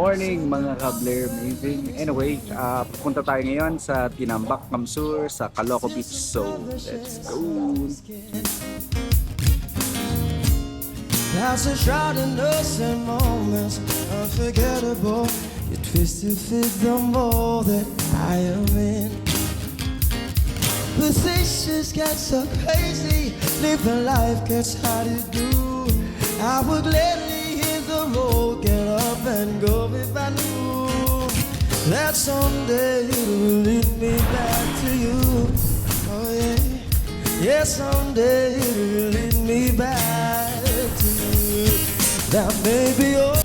morning mga ka-Blaremazing. Anyway, pupunta tayo ngayon sa Tinambac, Camarines Sur, sa Caloco Beach. So, let's go! That's a shroud in innocent moments, unforgettable. You twisted fit the mold that I am in. But things just get so crazy, living life gets hard to do. I would gladly hit the road, get up and go if I knew that someday it will lead me back to you. Oh yeah, yeah, someday it will lead me back to you. That may be all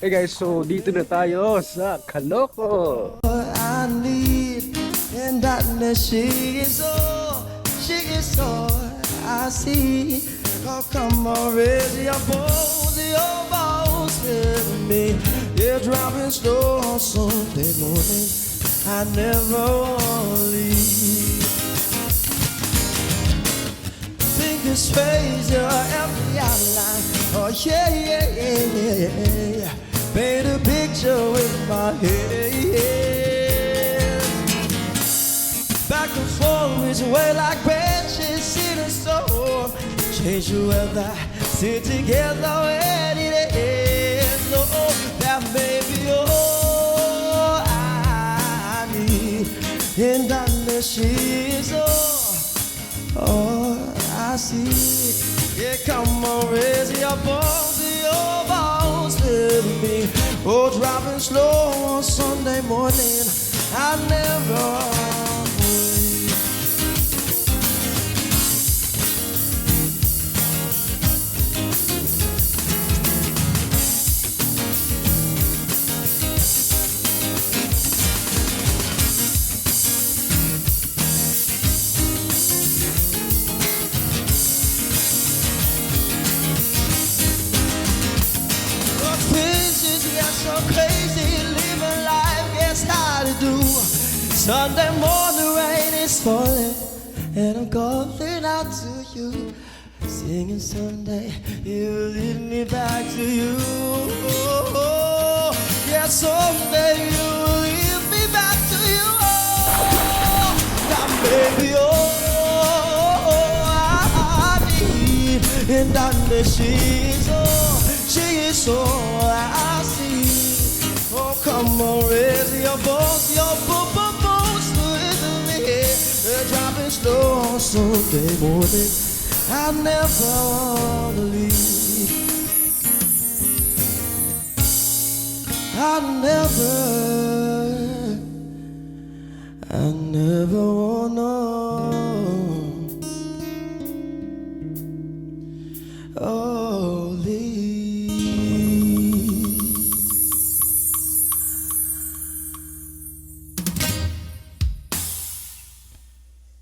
Hey guys, so dito na tayo sa Caloco. I need, and darkness she is all I see. Oh, come on, raise your bones with me. You're driving slow on Sunday morning. I never wanna leave. Fingers trace your every outline. Oh yeah, yeah, yeah, yeah. Paint a picture with my head. Back and forth, which way like branches in a storm. Change the weather, sit together when it ends. Oh, that may be all I need. And darkness is all I see. Yeah, come on, raise your bones with me. Oh, driving slow on Sunday morning. I never leave. So crazy, living life gets hard to do. Sunday morning rain is falling, and I'm calling out to you, singing Sunday, you lead me back to you. Oh, yeah, someday you will lead me back to you. Oh, now baby, oh, I need, and darkness she is all I see. Oh, come on, raise your bones with me. They're driving slow on Sunday morning. I never wanna leave. I never wanna